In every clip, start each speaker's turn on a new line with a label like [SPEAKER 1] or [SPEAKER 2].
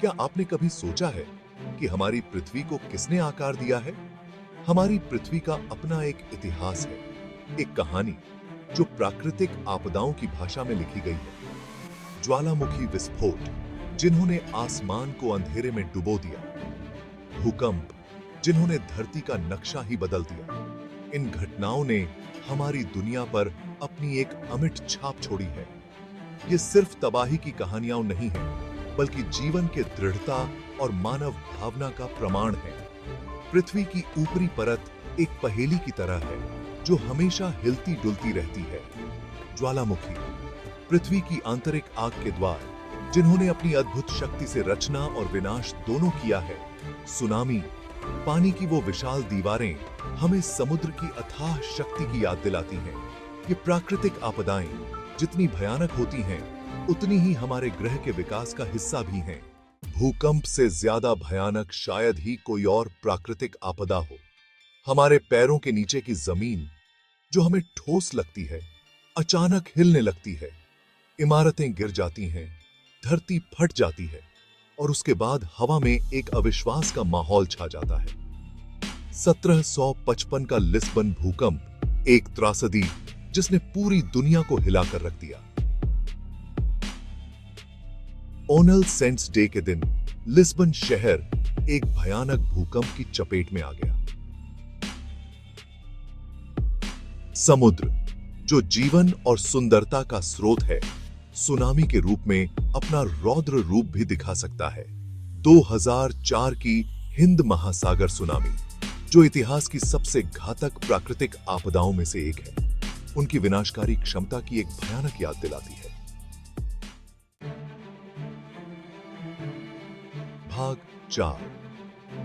[SPEAKER 1] क्या आपने कभी सोचा है कि हमारी पृथ्वी को किसने आकार दिया है? हमारी पृथ्वी का अपना एक इतिहास है, एक कहानी जो प्राकृतिक आपदाओं की भाषा में लिखी गई है। ज्वालामुखी विस्फोट जिन्होंने आसमान को अंधेरे में डुबो दिया, भूकंप जिन्होंने धरती का नक्शा ही बदल दिया। इन घटनाओं ने हमारी दुनिया पर अपनी एक अमिट छाप छोड़ी है। ये सिर्फ तबाही की कहानियां नहीं है, बल्कि जीवन के दृढ़ता और मानव भावना का प्रमाण है। पृथ्वी की ऊपरी परत एक पहेली की तरह है जो हमेशा हिलती डुलती रहती है। ज्वालामुखी पृथ्वी की आंतरिक आग के द्वार, जिन्होंने अपनी अद्भुत शक्ति से रचना और विनाश दोनों किया है। सुनामी पानी की वो विशाल दीवारें हमें समुद्र की अथाह शक्ति की याद दिलाती हैं। ये प्राकृतिक आपदाएं जितनी भयानक होती हैं, उतनी ही हमारे ग्रह के विकास का हिस्सा भी हैं। भूकंप से ज्यादा भयानक शायद ही कोई और प्राकृतिक आपदा हो। हमारे पैरों के नीचे की जमीन जो हमें ठोस लगती है, अचानक हिलने लगती है। इमारतें गिर जाती हैं, धरती फट जाती है और उसके बाद हवा में एक अविश्वास का माहौल छा जाता है। 1755 का लिस्बन भूकंप एक त्रासदी जिसने पूरी दुनिया को हिलाकर रख दिया। ओनल सेंट्स डे के दिन लिस्बन शहर एक भयानक भूकंप की चपेट में आ गया। समुद्र जो जीवन और सुंदरता का स्रोत है, सुनामी के रूप में अपना रौद्र रूप भी दिखा सकता है। 2004 की हिंद महासागर सुनामी, जो इतिहास की सबसे घातक प्राकृतिक आपदाओं में से एक है, उनकी विनाशकारी क्षमता की एक भयानक याद दिलाती है। भाग 4,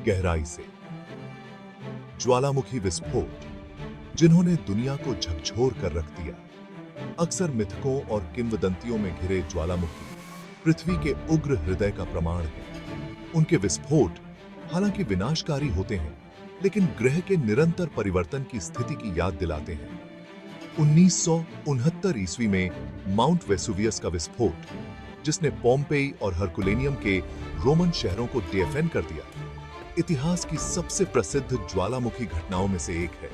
[SPEAKER 1] गहराई से। ज्वालामुखी विस्फोट जिन्होंने दुनिया को झकझोर कर रख दिया। अक्सर मिथकों और किंवदंतियों में घिरे ज्वालामुखी पृथ्वी के उग्र हृदय का प्रमाण है। उनके विस्फोट हालांकि विनाशकारी होते हैं, लेकिन ग्रह के निरंतर परिवर्तन की स्थिति की याद दिलाते हैं। 1969 ईस्वी में माउंट वेसुवियस का विस्फोट, जिसने पोम्पेई और हरकुलेनियम के रोमन शहरों को डेफेन कर दिया, इतिहास की सबसे प्रसिद्ध ज्वालामुखी घटनाओं में से एक है।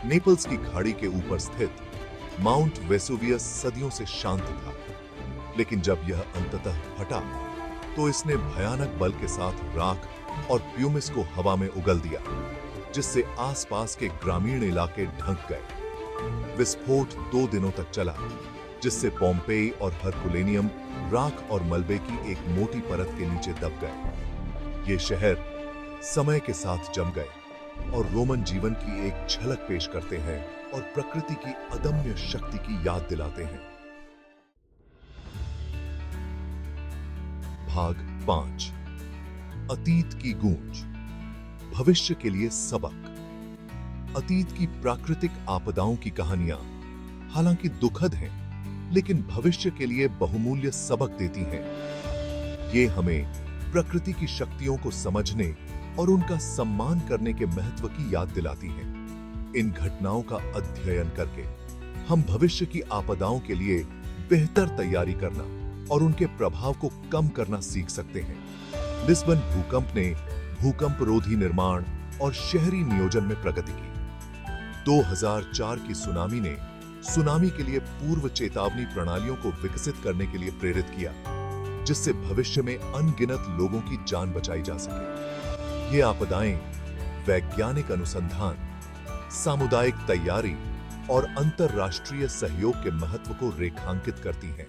[SPEAKER 1] नेपल्स की खाड़ी के ऊपर स्थित माउंट वेसुवियस सदियों से शांत था, लेकिन जब यह अंततः फटा तो इसने भयानक बल के साथ राख और प्यूमिस को हवा में उगल दिया, जिससे आसपास के ग्रामीण इलाके ढक गए। विस्फोट 2 दिनों तक चला, जिससे पोम्पेई और हरकुलेनियम राख और मलबे की एक मोटी परत के नीचे दब गए। ये शहर समय के साथ जम गए और रोमन जीवन की एक झलक पेश करते हैं और प्रकृति की अदम्य शक्ति की याद दिलाते हैं। भाग 5, अतीत की गूंज, भविष्य के लिए सबक। अतीत की प्राकृतिक आपदाओं की कहानियां हालांकि दुखद हैं, लेकिन भविष्य के लिए बहुमूल्य सबक देती हैं। ये हमें प्रकृति की शक्तियों को समझने और उनका सम्मान करने के महत्व की याद दिलाती हैं। इन घटनाओं का अध्ययन करके हम भविष्य की आपदाओं के लिए बेहतर तैयारी करना और उनके प्रभाव को कम करना सीख सकते हैं। लिस्बन भूकंप ने भूकंपरोधी निर्माण और शहरी नियोजन में प्रगति की। 2004 की सुनामी ने सुनामी के लिए पूर्व चेतावनी प्रणालियों को विकसित करने के लिए प्रेरित किया, जिससे भविष्य में अनगिनत लोगों की जान बचाई जा सके। ये आपदाएं वैज्ञानिक अनुसंधान, सामुदायिक तैयारी और अंतरराष्ट्रीय सहयोग के महत्व को रेखांकित करती हैं।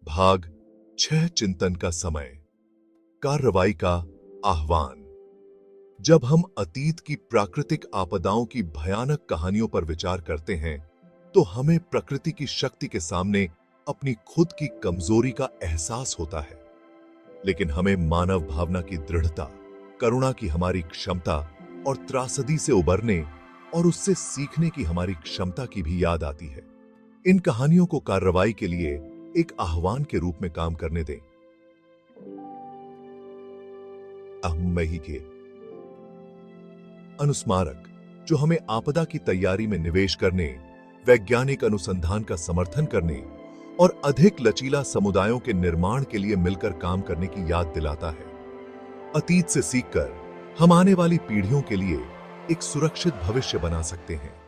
[SPEAKER 1] भाग 6, चिंतन का समय, कार्रवाई का आह्वान। जब हम अतीत की प्राकृतिक आपदाओं की भयानक कहानियों पर विचार करते हैं, तो हमें प्रकृति की शक्ति के सामने अपनी खुद की कमजोरी का एहसास होता है। लेकिन हमें मानव भावना की दृढ़ता, करुणा की हमारी क्षमता और त्रासदी से उबरने और उससे सीखने की हमारी क्षमता की भी याद आती है। इन कहानियों को कार्रवाई के लिए एक आह्वान के रूप में काम करने दें। अहमही के अनुस्मारक, जो हमें आपदा की तैयारी में निवेश करने, वैज्ञानिक अनुसंधान का समर्थन करने और अधिक लचीला समुदायों के निर्माण के लिए मिलकर काम करने की याद दिलाता है। अतीत से सीखकर हम आने वाली पीढ़ियों के लिए एक सुरक्षित भविष्य बना सकते हैं।